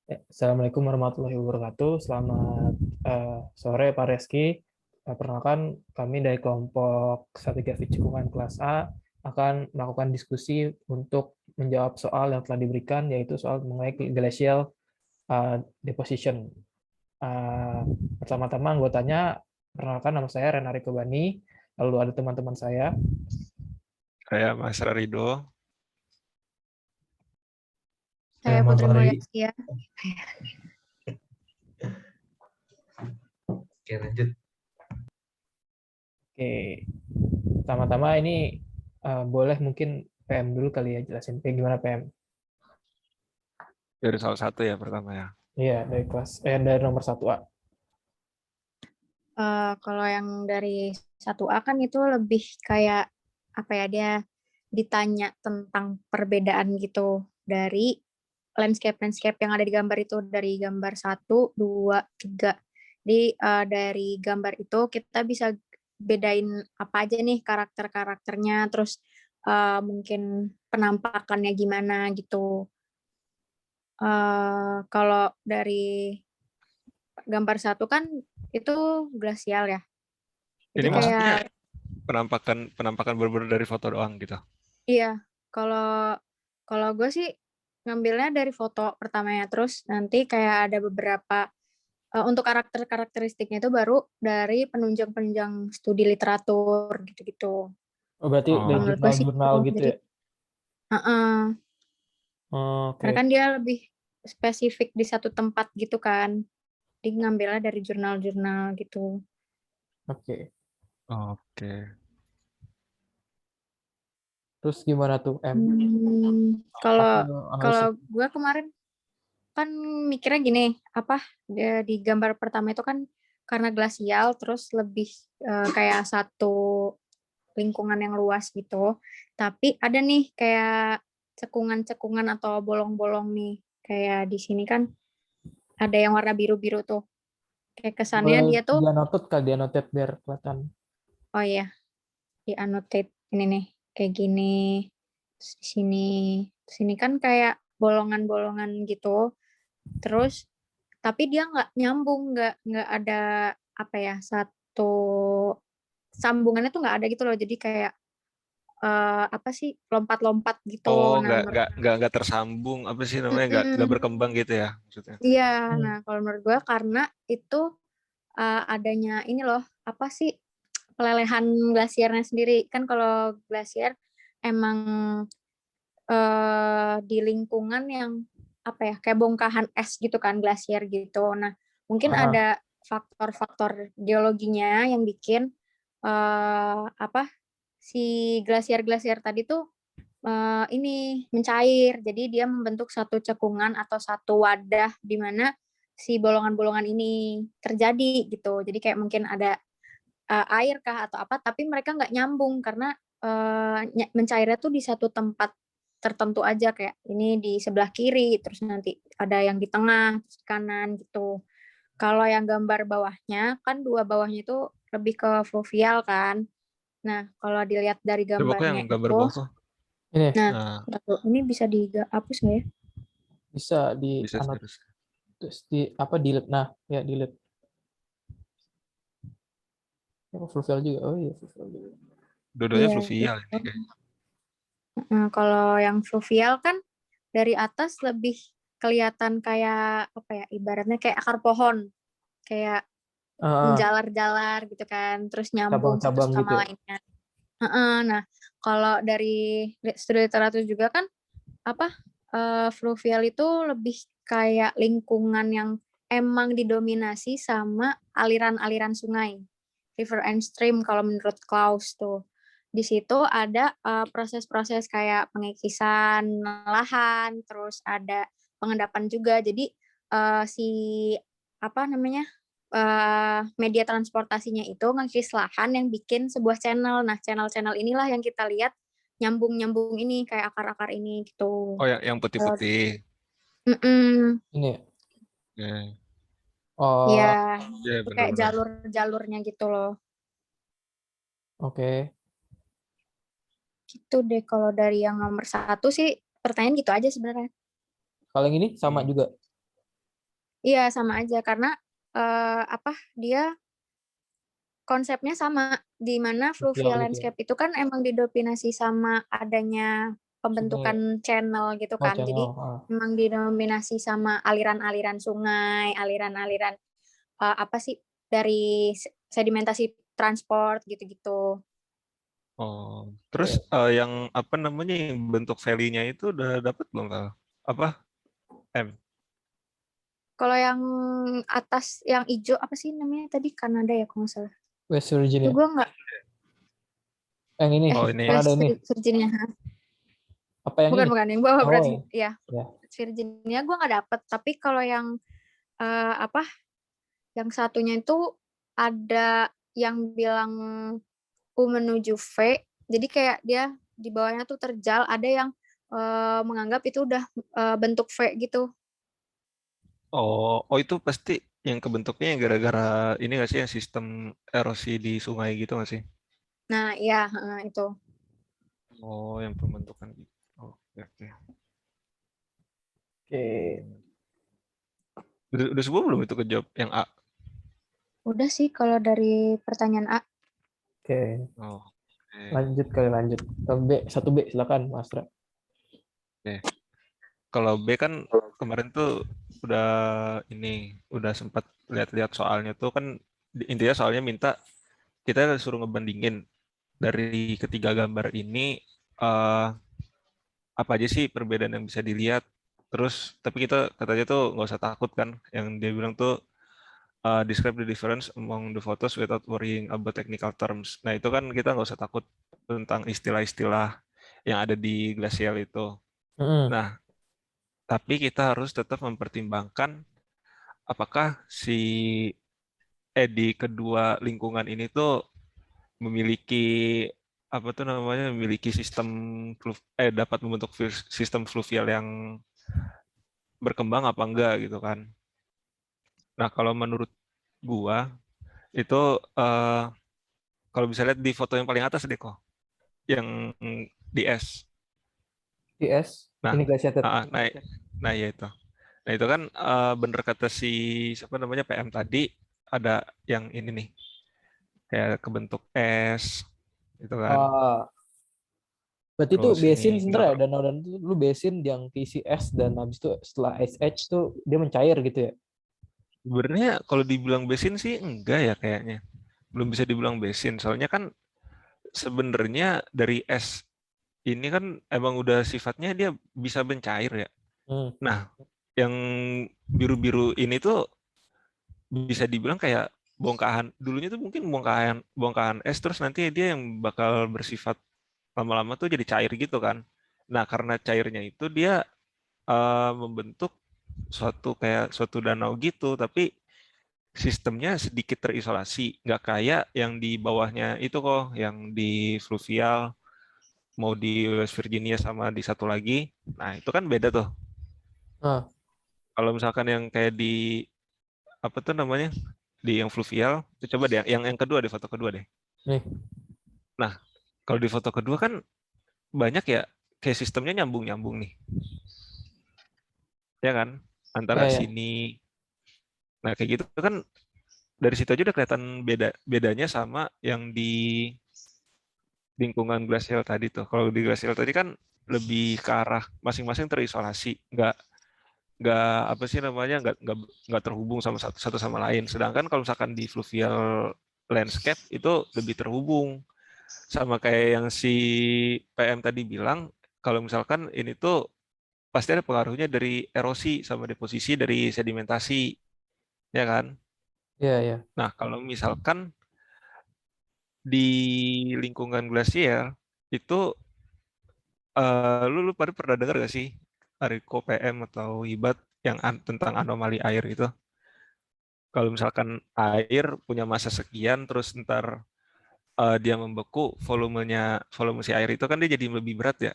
Assalamualaikum warahmatullahi wabarakatuh. Selamat sore Pak Reski. Perkenalkan kami dari kelompok Stratigrafik Cekungan kelas A akan melakukan diskusi untuk menjawab soal yang telah diberikan, yaitu soal mengenai glacial deposition. Pertama-tama anggotanya, perkenalkan nama saya Renari Kobani, lalu ada teman-teman saya. Saya Mas Rarido. Saya Putri Mulyastia. Oke, lanjut. Oke, pertama-tama ini boleh mungkin PM dulu kali ya, jelasin gimana PM. Dari salah satu ya pertama ya. Iya, dari nomor 1A. Kalau yang dari 1A kan itu lebih kayak apa ya, dia ditanya tentang perbedaan gitu dari landscape yang ada di gambar itu, dari gambar 1, 2, 3. Jadi dari gambar itu kita bisa bedain apa aja nih karakternya, terus mungkin penampakannya gimana gitu. Kalau dari gambar 1 kan itu glasial ya. Jadi Ini maksudnya kayak penampakan berbeda dari foto doang gitu. iya, kalau gue sih ngambilnya dari foto pertamanya, terus nanti kayak ada beberapa untuk karakteristiknya itu baru dari penunjang studi literatur gitu-gitu. Oh, berarti dari Menurut gue sih jurnal-jurnal gitu jadi, ya? Oke. karena kan dia lebih spesifik di satu tempat gitu kan. Jadi ngambilnya dari jurnal-jurnal gitu. Oke. Oke. Terus gimana tuh, M? Kalau gue kemarin kan mikirnya gini, di gambar pertama itu kan karena glasial, terus lebih kayak satu lingkungan yang luas gitu. Tapi ada nih kayak cekungan-cekungan atau bolong-bolong nih. Kayak di sini kan ada yang warna biru-biru tuh. Kayak kesannya Boleh dia tuh, dianotet biar kelihatan. oh iya, di annotate ini nih, kayak gini. Terus di sini kan kayak bolongan-bolongan gitu. Terus tapi dia nggak nyambung, nggak ada apa ya, satu sambungannya tuh nggak ada gitu loh. Jadi kayak apa sih, lompat-lompat gitu. Oh, Nah, nggak tersambung, apa sih namanya, nggak berkembang gitu ya maksudnya. iya, nah kalau menurut gue karena itu adanya ini loh, apa sih, pelelehan glasiernya sendiri. Kan kalau glasier emang di lingkungan yang apa ya, kayak bongkahan es gitu kan, glasier gitu. Nah, mungkin ada faktor-faktor geologinya yang bikin si glasier-glasier tadi tuh ini mencair. Jadi dia membentuk satu cekungan atau satu wadah di mana si bolongan-bolongan ini terjadi gitu. Jadi kayak mungkin ada air kah atau apa, tapi mereka nggak nyambung karena mencairnya tuh di satu tempat tertentu aja, kayak ini di sebelah kiri, terus nanti ada yang di tengah, terus di kanan gitu. Kalau yang gambar bawahnya, kan dua bawahnya itu lebih ke fluvial kan. Nah, kalau dilihat dari Coba kok yang gambarnya gambar itu, bawah tuh. nah, Nah, ini bisa dihapus nggak ya? Bisa bisa dianot terus. terus delete. Nah, ya delete. Oh, fluvial juga. Oh iya, fluvial juga. Dua-duanya Iya, fluvial gitu. ini kayaknya. Nah, kalau yang fluvial kan dari atas lebih kelihatan kayak apa ya, ibaratnya kayak akar pohon, kayak menjalar-jalar gitu kan, terus nyambung satu Cabang-cabang gitu sama ya? lainnya. Nah, kalau dari studi literatur juga kan fluvial itu lebih kayak lingkungan yang emang didominasi sama aliran-aliran sungai, river and stream kalau menurut Klaus tuh. Di situ ada proses-proses kayak pengikisan lahan, terus ada pengendapan juga. Jadi si apa namanya, media transportasinya itu ngekis lahan yang bikin sebuah channel. Nah, channel-channel inilah yang kita lihat nyambung-nyambung ini, kayak akar-akar ini gitu. Oh, yang putih-putih. Ini ya? Ya. Oh, Ya, Ya, itu kayak benar-benar. jalur-jalurnya gitu loh. oke. Gitu deh kalau dari yang nomor 1 sih, pertanyaan gitu aja sebenarnya. Kalau yang ini sama juga. Iya, sama aja karena dia konsepnya sama, di mana Fluvial fluvial gitu ya. landscape itu kan emang didominasi sama adanya Sungai. pembentukan channel gitu Oh, kan. channel. Jadi memang didominasi sama aliran-aliran sungai, aliran-aliran dari sedimentasi transport gitu-gitu. Oh, terus Oke. yang apa namanya yang bentuk valley-nya itu udah dapet belum Kak? Apa? Kalau yang atas yang hijau apa sih namanya tadi Kanada ya kalau nggak salah. West Itu Virginia. gue nggak Yang ini, Oh ini ya. Kanada West ini. Virginia. Apa yang ini? Bukan yang bawah Oh berarti ya. ya. Virginia gue nggak dapet. Tapi kalau yang yang satunya itu ada yang bilang U menuju V. Jadi kayak dia di bawahnya tuh terjal. Ada yang menganggap itu udah bentuk V gitu. Oh itu pasti yang kebentuknya yang gara-gara ini nggak sih yang sistem erosi di sungai gitu nggak sih? Nah, ya itu. Oh, yang pembentukan gitu. Oke, oke. Oke. Udah semua belum itu kejawab yang A? Udah sih kalau dari pertanyaan A. Oke. Oh, oke. Lanjut kali lanjut. Ke B, 1B silakan Mas Tra. Oke. Kalau B kan kemarin tuh udah udah sempat lihat-lihat soalnya tuh kan intinya soalnya minta kita suruh ngebandingin dari ketiga gambar ini eh, apa aja sih perbedaan yang bisa dilihat. Terus tapi kita katanya tuh nggak usah takut kan, yang dia bilang tuh describe the difference among the photos without worrying about technical terms. Nah itu kan kita nggak usah takut tentang istilah-istilah yang ada di Glacial itu. Mm-mm. Nah, tapi kita harus tetap mempertimbangkan apakah di kedua lingkungan ini tuh memiliki apa tuh namanya memiliki sistem dapat membentuk sistem fluvial yang berkembang apa enggak gitu kan. Nah, kalau menurut gua itu eh, kalau bisa lihat di foto yang paling atas deh kok, yang di S. IS, Nah, ini glaciated. nah, nah ya itu. Nah, itu kan bener kata si siapa namanya PM tadi ada yang ini nih kayak kebentuk S gitu kan. Ah, berarti itu Terus ini basin nggak sebenarnya ya, ber- danau itu lu basin yang keisi es dan habis itu setelah ice edge tuh dia mencair gitu ya. sebenarnya kalau dibilang basin sih enggak ya kayaknya. Belum bisa dibilang basin. Soalnya kan sebenarnya dari es ini kan emang udah sifatnya dia bisa mencair ya. Hmm. Nah, yang biru-biru ini tuh bisa dibilang kayak bongkahan. Dulunya tuh mungkin bongkahan bongkahan es terus nanti dia yang bakal bersifat lama-lama tuh jadi cair gitu kan. Nah, karena cairnya itu dia membentuk suatu danau gitu, tapi sistemnya sedikit terisolasi, nggak kayak yang di bawahnya itu kok, yang di fluvial, mau di West Virginia sama di satu lagi. Nah, itu kan beda tuh. Nah, Kalau misalkan yang kayak di apa tuh namanya? Di yang fluvial, itu coba deh yang kedua deh foto kedua deh. nih. Nah, kalau di foto kedua kan banyak ya kayak sistemnya nyambung-nyambung nih. Ya kan? Antara Ya ya. sini. Nah, kayak gitu kan dari situ aja udah kelihatan bedanya sama yang di lingkungan glasial tadi tuh. Kalau di glasial tadi kan lebih ke arah masing-masing terisolasi, nggak apa sih namanya nggak terhubung sama satu sama lain. Sedangkan kalau misalkan di fluvial landscape itu lebih terhubung sama kayak yang si PM tadi bilang. Kalau misalkan ini tuh pasti ada pengaruhnya dari erosi sama deposisi dari sedimentasi, ya kan? Ya ya. Nah, kalau misalkan di lingkungan glasier itu lu pada pernah dengar gak sih Ariko PM atau Hibat yang tentang anomali air itu? Kalau misalkan air punya massa sekian terus ntar dia membeku volume si air itu kan dia jadi lebih berat ya.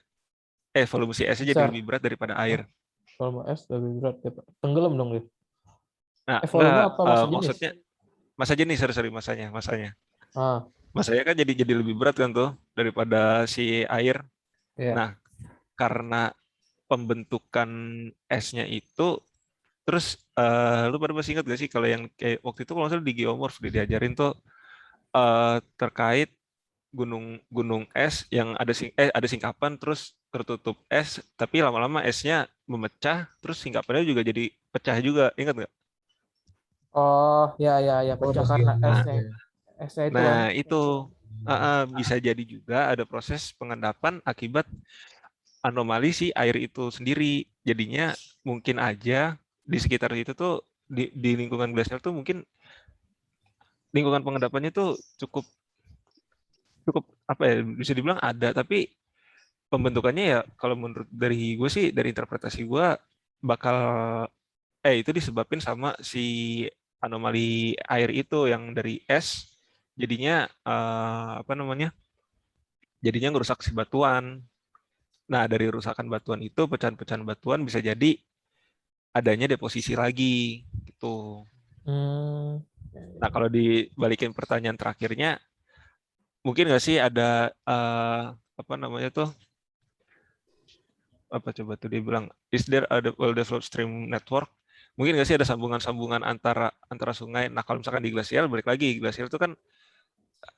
Volume si esnya jadi lebih Besar. berat daripada Hah? air. Volume es lebih berat ya, Pak. Tenggelam dong dia. Nah, enggak Volume apa massa jenis? maksudnya masa jenis sorry masanya. Ah, Masanya kan jadi lebih berat kan tuh daripada si air. ya. Nah, karena pembentukan esnya itu Terus lu pada masih ingat gak sih kalau yang kayak waktu itu kalau nggak salah di geomorph diajarin tuh terkait gunung es yang ada singkapan terus tertutup es tapi lama-lama esnya memecah terus singkapannya juga jadi pecah juga, ingat nggak? Oh, ya ya ya, Oh, pecah pas karena Nah, geomorph ya. esnya itu kan. itu bisa jadi juga ada proses pengendapan akibat anomali si air itu sendiri. Jadinya mungkin aja di sekitar itu tuh di lingkungan glasier tuh mungkin lingkungan pengendapannya tuh cukup cukup apa ya bisa dibilang ada tapi pembentukannya ya kalau menurut dari gue sih dari interpretasi gue bakal itu disebabkan sama si anomali air itu yang dari es jadinya apa namanya jadinya ngerusak si batuan. Nah dari rusakan batuan itu pecahan-pecahan batuan bisa jadi adanya deposisi lagi gitu. Hmm, Nah kalau dibalikin pertanyaan terakhirnya mungkin nggak sih ada apa namanya tuh apa coba tuh dia bilang is there a well developed stream network, mungkin nggak sih ada sambungan-sambungan antara antara sungai. Nah kalau misalkan di glasier balik lagi glasier itu kan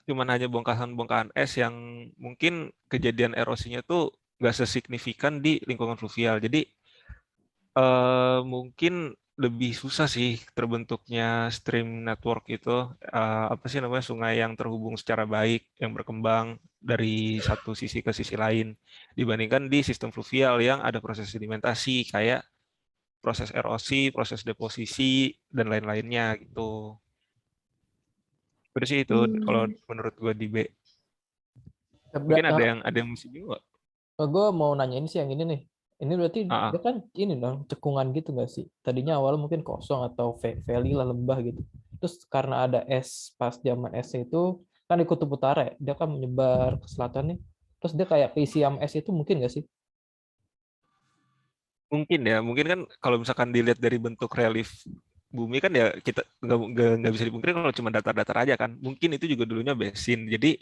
cuman hanya bongkahan-bongkahan es yang mungkin kejadian erosinya tuh nggak sesignifikan di lingkungan fluvial jadi mungkin lebih susah sih terbentuknya stream network itu apa sih namanya sungai yang terhubung secara baik yang berkembang dari satu sisi ke sisi lain dibandingkan di sistem fluvial yang ada proses sedimentasi kayak proses erosi, proses deposisi dan lain-lainnya gitu. Udah sih itu kalau menurut gue di B. Mungkin ada yang mesti juga. gue mau nanya ini sih yang ini nih. Ini berarti Ah, dia kan ini dong cekungan gitu nggak sih? Tadinya awal mungkin kosong atau valley lah lembah gitu. Terus karena ada es pas zaman es itu kan di kutub utara ya, dia kan menyebar ke selatan nih. Terus dia kayak keisi sama es itu mungkin nggak sih? mungkin ya, mungkin kan kalau misalkan dilihat dari bentuk relief bumi kan ya kita nggak bisa dipungkiri kalau cuma datar-datar aja kan. Mungkin itu juga dulunya basin. Jadi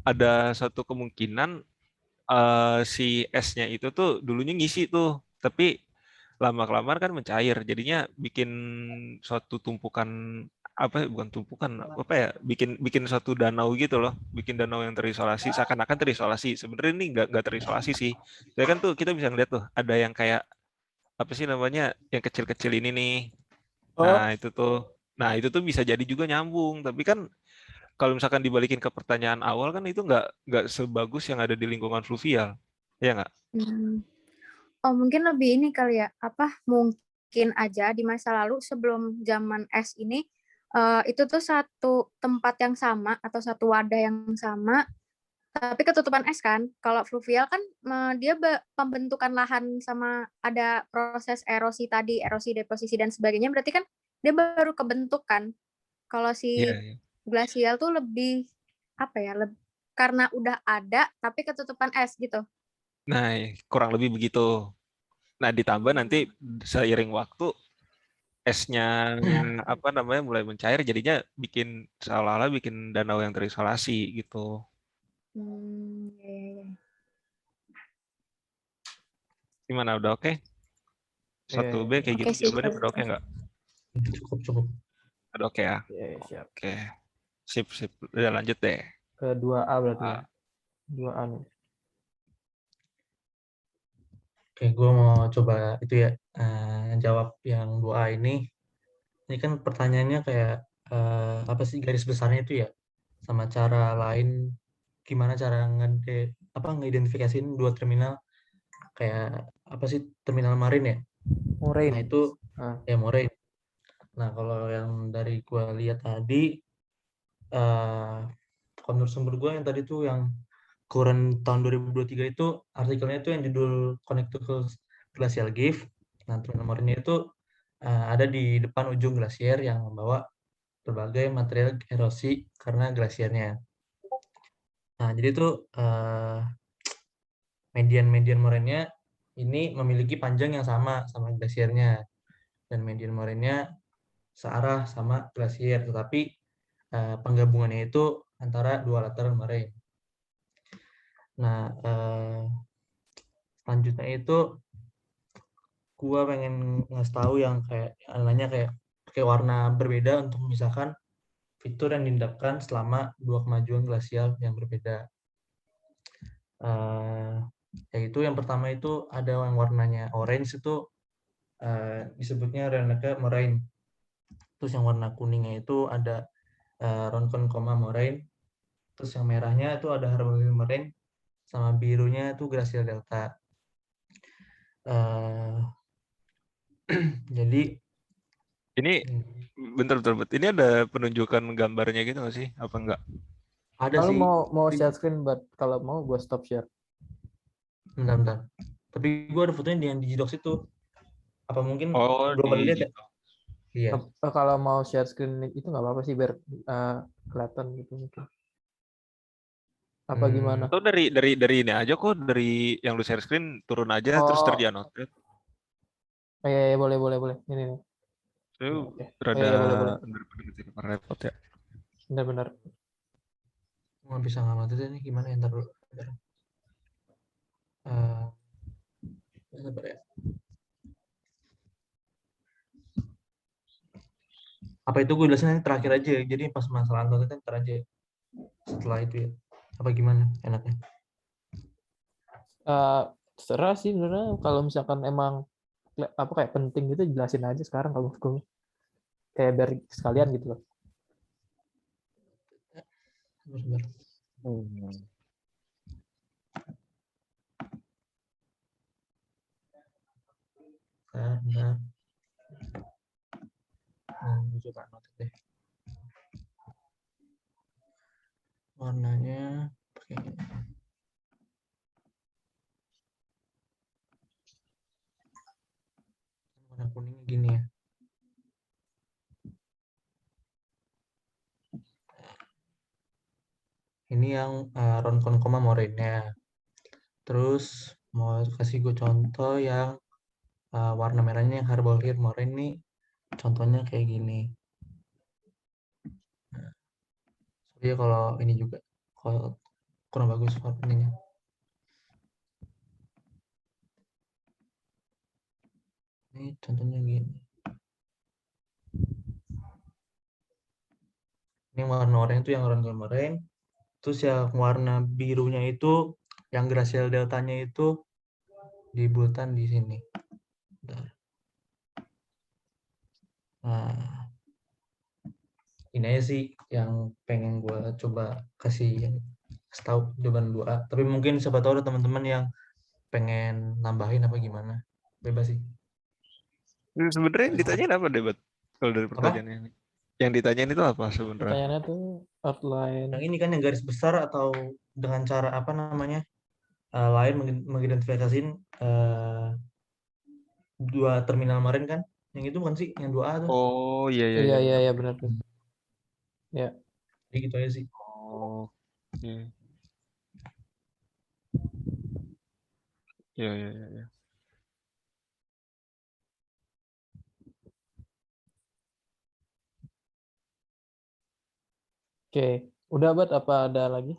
ada satu kemungkinan si esnya itu tuh dulunya ngisi tuh, tapi lama-kelamaan kan mencair. Jadinya bikin suatu tumpukan apa bukan tumpukan apa ya bikin bikin suatu danau gitu loh bikin danau yang terisolasi seakan-akan terisolasi sebenarnya ini nggak terisolasi sih ya kan tuh kita bisa ngeliat tuh ada yang kayak apa sih namanya yang kecil-kecil ini nih. Oh, Nah itu tuh bisa jadi juga nyambung. Tapi kan kalau misalkan dibalikin ke pertanyaan awal kan itu nggak sebagus yang ada di lingkungan fluvial, ya nggak? Oh, mungkin lebih ini kali ya, apa mungkin aja di masa lalu sebelum zaman es ini itu tuh satu tempat yang sama atau satu wadah yang sama, tapi ketutupan es kan. Kalau fluvial kan dia pembentukan lahan sama ada proses erosi tadi, erosi deposisi dan sebagainya, berarti kan dia baru kebentuk kan. Kalau Iya. si Iya. glasial tuh lebih apa ya, karena udah ada tapi ketutupan es gitu. Nah kurang lebih begitu. Nah ditambah nanti seiring waktu esnya apa namanya mulai mencair jadinya bikin seolah-olah bikin danau yang terisolasi gitu. Ya, ya, ya. Gimana udah oke? iya, 1B iya, kayak Oke gitu sih. jawabannya udah oke nggak? Cukup. Udah oke ya? iya, iya, siap. Oke. Sip. Udah lanjut deh. Ke 2A berarti ya. Ah, 2A nih. Oke, gue mau coba itu ya jawab yang 2A ini. Ini kan pertanyaannya kayak apa sih garis besarnya itu ya, sama cara lain gimana cara ngidentifikasiin dua terminal kayak apa sih terminal marin ya. Nah Moraine. itu Ah. ya moraine. Nah kalau yang dari gue lihat tadi menurut sumber gue yang tadi tuh yang keluaran tahun 2023 itu artikelnya itu yang judul Connect to Glacial Gift. Nah terminal marinnya itu ada di depan ujung glasier yang membawa berbagai material erosi karena glasiernya. Nah, jadi tuh median moraine-nya ini memiliki panjang yang sama glasiernya dan median moraine-nya searah sama glasier, tetapi penggabungannya itu antara dua lateral moraine. Nah, selanjutnya itu gua pengen ngasih tahu yang kayak nanya kayak warna berbeda untuk memisahkan fitur yang diendapkan selama dua kemajuan glasial yang berbeda. Yaitu yang pertama itu ada yang warnanya orange itu disebutnya Renneke moraine. Terus yang warna kuningnya itu ada Ronkonkoma moraine. Terus yang merahnya itu ada Harmony moraine, sama birunya itu Glacial Delta. Jadi Ini bentar. Ini ada penunjukan gambarnya gitu nggak sih? Apa enggak? ada Kalau sih. mau share screen, but kalau mau gue stop share. Bentar. Tapi gue ada fotonya yang di Gdocs itu. Apa mungkin Oh, belum pada di lihat ya? Iya. Kalau mau share screen itu nggak apa-apa sih, biar kelihatan gitu mungkin. Apa gimana? Atau dari ini aja kok, dari yang lu share screen turun aja terus Oh, terdiannotate. iya, boleh. Ini nih. Itu Oke. rada Iya, boleh. repot ya. Benar-benar. Nggak bisa ngamatin nih, gimana ya, ntar dulu. Sabar ya. Apa itu gue jelasin nanti terakhir aja, jadi pas masalah nonton itu ntar aja setelah itu ya. Apa gimana enaknya? Terserah sih sebenarnya, kalau misalkan emang apa kayak penting gitu jelasin aja sekarang kalau gue kayak biar sekalian gitu loh. Sebentar. Bentar. Gue coba notit deh. Warnanya pakai ini. Warna kuningnya gini ya. Ini yang Ronkonkoma moraine-nya. Terus mau kasih gue contoh yang warna merahnya yang Harbolhyr moraine nih. Contohnya kayak gini. Nah, jadi kalau ini juga kalau kurang bagus warnanya. Ini contohnya gini. Ini warna oranye itu yang Ronkonkoma moraine. Terus yang warna birunya itu yang Glacial Deltanya itu di bulatan di sini. Bentar. Nah, ini aja sih yang pengen gue coba kasih tahu jawaban 2A. Tapi mungkin siapa tahu ada teman-teman yang pengen nambahin apa gimana. Bebas sih. Sebenarnya yang ditanyain apa debat? Kalau dari Apa? pertanyaannya ini. Yang ditanyain itu apa sebenarnya? Pertanyaannya tuh outline. Yang ini kan yang garis besar atau dengan cara apa namanya lain mengidentifikasiin dua terminal kemarin kan? Yang itu bukan sih? Yang 2A tuh. Oh iya Iya benar tuh. Ya. Jadi gitu aja sih. Oh iya. Iya. Oke, udah buat apa ada lagi?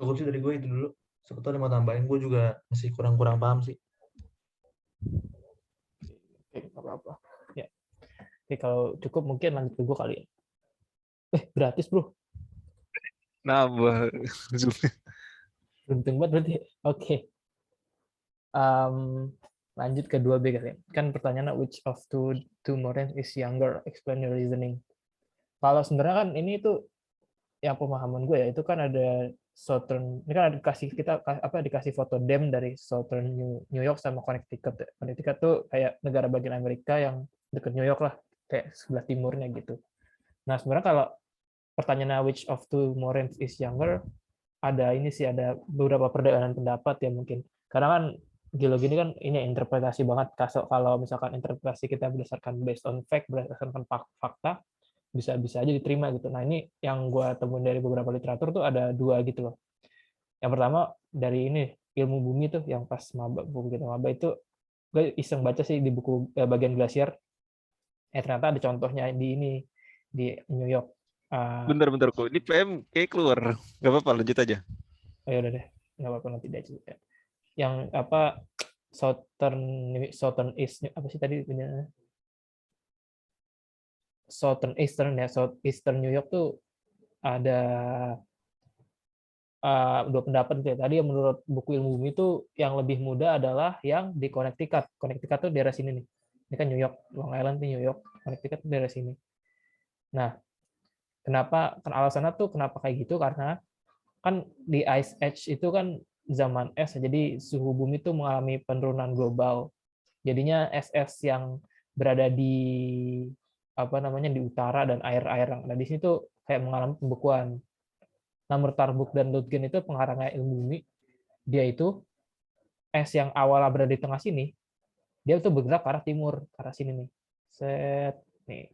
Cukup sih dari gue itu dulu. Siapa tahu ada mau tambahin, gue juga masih kurang paham sih. Oke, nggak apa-apa. Ya. Oke, kalau cukup mungkin lanjut ke gue kali ya. Gratis bro. Nambah Zoom. Beruntung banget berarti. Oke. Lanjut ke 2B kali ya. Kan pertanyaannya which of two moraines is younger? Explain your reasoning. Kalau sebenarnya kan ini tuh yang pemahaman gue ya, itu kan ada Southern, ini kan ada dikasih foto dam dari Southern New York sama Connecticut. Connecticut tuh kayak negara bagian Amerika yang dekat New York lah, kayak sebelah timurnya gitu. Nah sebenarnya kalau pertanyaannya which of two moraines is younger, ada beberapa perbedaan pendapat ya mungkin. Karena kan geologi ini kan ini interpretasi banget. Kalau misalkan interpretasi kita berdasarkan based on fact, berdasarkan fakta, bisa aja diterima gitu. Nah ini yang gue temuin dari beberapa literatur tuh ada 2 gitu loh. Yang pertama dari ini ilmu bumi tuh yang pas buku kita maba itu gue iseng baca sih di buku bagian glasier. Ternyata ada contohnya di New York. Bentar kok. Ini PM kayak keluar. Gak apa-apa, lanjut aja. Ya udah deh, nggak apa-apa nanti deh. Yang apa Southern East apa sih tadi benar? Southeastern New York tuh ada dua pendapat gitu ya. Tadi yang menurut buku ilmu bumi itu yang lebih mudah adalah yang di Connecticut. Connecticut tuh daerah sini nih. Ini kan New York, Long Island tuh New York, Connecticut tuh daerah sini. Nah, kenapa? Kan alasannya tuh kenapa kayak gitu karena kan di Ice Age itu kan zaman es, jadi suhu bumi itu mengalami penurunan global. Jadinya es yang berada di apa namanya di utara dan air-air yang ada di sini tuh kayak mengalami pembekuan. Nah, Murtarbuk dan Lutgen itu pengarangnya ilmu bumi, dia itu es yang awalnya berada di tengah sini, dia tuh bergerak ke arah timur, ke arah sini nih. Set, nih,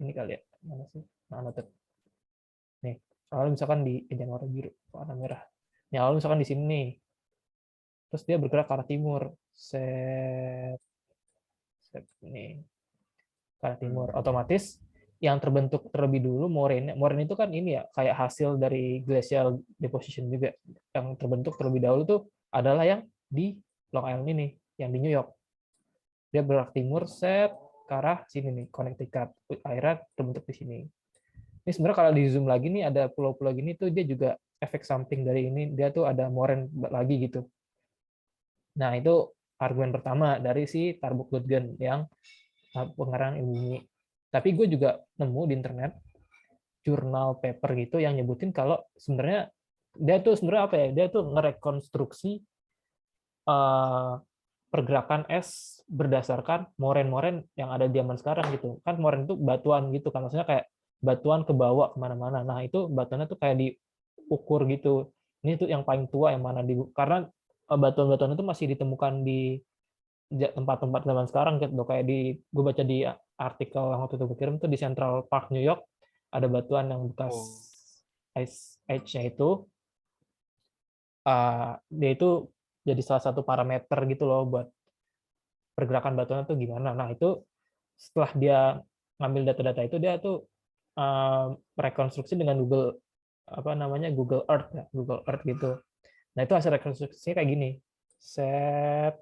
ini kali ya, mana sih? Nah, noted. Nih, kalau misalkan di jangan warna biru, warna merah. Nih, kalau misalkan di sini nih, terus dia bergerak ke arah timur. Set, nih, ke arah timur. Otomatis yang terbentuk terlebih dulu moraine itu kan ini ya kayak hasil dari glacial deposition juga. Yang terbentuk terlebih dahulu tuh adalah yang di Long Island ini, yang di New York. Dia bergerak timur, set ke arah sini nih, Connecticut. Akhirnya terbentuk di sini. Ini sebenarnya kalau di zoom lagi nih ada pulau-pulau gini tuh dia juga efek samping dari ini, dia tuh ada moraine lagi gitu. Nah, itu argumen pertama dari si Tarbuk Lutgen yang pengarang ilmu bumi. Tapi gue juga nemu di internet jurnal paper gitu yang nyebutin kalau sebenarnya dia tuh sebenarnya apa ya? Dia tuh ngerekonstruksi pergerakan es berdasarkan moren-moren yang ada di zaman sekarang gitu. Kan moren itu batuan gitu kan, maksudnya kayak batuan ke bawah kemana-mana. Nah, itu batuannya tuh kayak diukur gitu. Ini tuh yang paling tua yang mana di karena batuan-batuan itu masih ditemukan di tempat-tempat zaman sekarang gitu. Kayak gue baca di artikel yang waktu itu gue kirim tuh di Central Park New York ada batuan yang bekas ice age-nya itu dia itu jadi salah satu parameter gitu loh buat pergerakan batuannya tuh gimana. Nah, itu setelah dia ngambil data-data itu dia tuh rekonstruksi dengan Google Earth ya, Google Earth gitu. Nah, itu hasil rekonstruksinya kayak gini. Set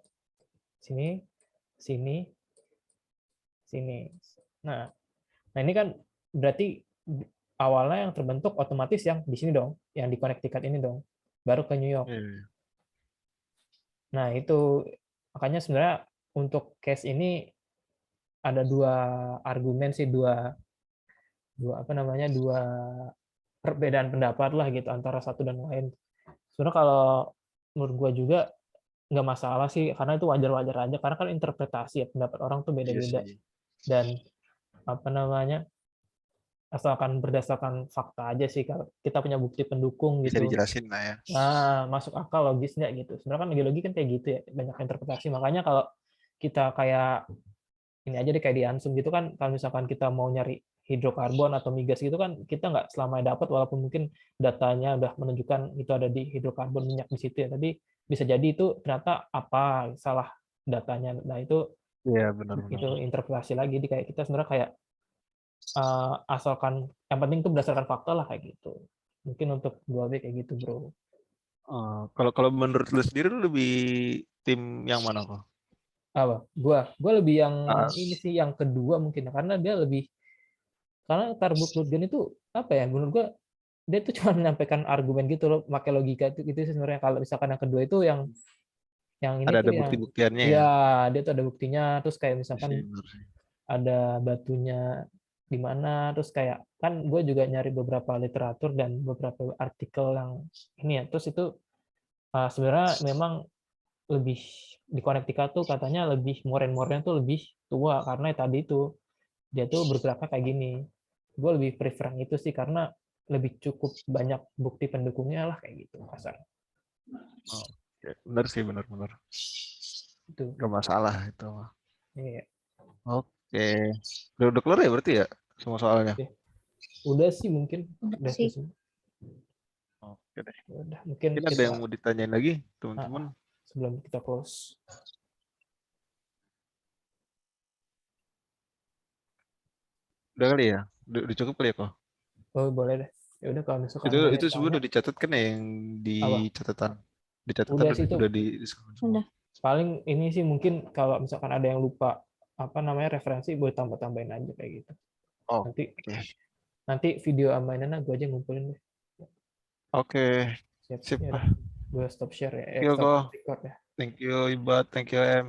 sini, sini, sini. Nah, ini kan berarti awalnya yang terbentuk otomatis yang di sini dong, yang di Connecticut ini dong, baru ke New York. Nah, itu makanya sebenarnya untuk case ini ada dua argumen sih, dua perbedaan pendapat lah gitu antara satu dan lain. Sebenarnya kalau menurut gua juga nggak masalah sih, karena itu wajar-wajar aja, karena kan interpretasi ya, pendapat orang tuh beda-beda. Dan asalkan berdasarkan fakta aja sih, kalau kita punya bukti pendukung gitu. Bisa dijelasin lah ya. Nah, masuk akal logisnya gitu. Sebenarnya kan lagi-lagi kan kayak gitu ya, banyak interpretasi. Makanya kalau kita kayak ini aja deh kayak di Ansum gitu kan, kalau misalkan kita mau nyari hidrokarbon atau migas gitu kan, kita nggak selamanya dapat, walaupun mungkin datanya udah menunjukkan itu ada di hidrokarbon minyak di situ ya. Tapi bisa jadi itu ternyata apa salah datanya. Nah, itu Iya, benar-benar. itu interpretasi lagi. Jadi kayak kita sebenarnya kayak asalkan yang penting itu berdasarkan fakta lah kayak gitu. Mungkin untuk 2B kayak gitu, bro. Kalau menurut lu sendiri lu lebih tim yang mana kok? Apa? Gua lebih yang ini sih, yang kedua mungkin, karena dia lebih, karena Tarbuk Lutgen itu apa ya, menurut gua dia tuh cuma menyampaikan argumen gitu loh, pakai logika itu sebenarnya. Kalau misalkan yang kedua itu yang ini ada tuh yang bukti-buktiannya ya. ya dia tuh ada buktinya, terus kayak misalkan ada batunya di mana, terus kayak kan gue juga nyari beberapa literatur dan beberapa artikel yang ini ya, terus itu sebenarnya memang lebih di Connecticut tuh katanya lebih moren-moren tuh lebih tua karena tadi itu dia tuh bergeraknya kayak gini. Gue lebih prefer yang itu sih karena lebih cukup banyak bukti pendukungnya lah kayak gitu kasar. Benar sih, benar-benar. Itu Gak masalah itu. iya. Oke. Udah keluar ya berarti ya semua soalnya? Udah sih mungkin. Udah sih. Oke deh. Udah, mungkin ada yang mau ditanyain lagi teman-teman? Sebelum kita close. Udah kali ya? Udah cukup kali ya kok? Oh, boleh deh. Ya udah kalau misalkan itu sebenarnya udah dicatat kan ya yang di apa? catatan? Di catatan Udah sih itu. udah di Udah. Paling ini sih mungkin kalau misalkan ada yang lupa apa namanya referensi, boleh tambah-tambahin aja kayak gitu. Oh, Nanti oke. nanti video mainannya gue aja ngumpulin deh. Oke, Siap. sip. Ya udah. Gue stop share ya. Thank you, Stop Ko. record ya. Thank you, Ibat. Thank you, Em.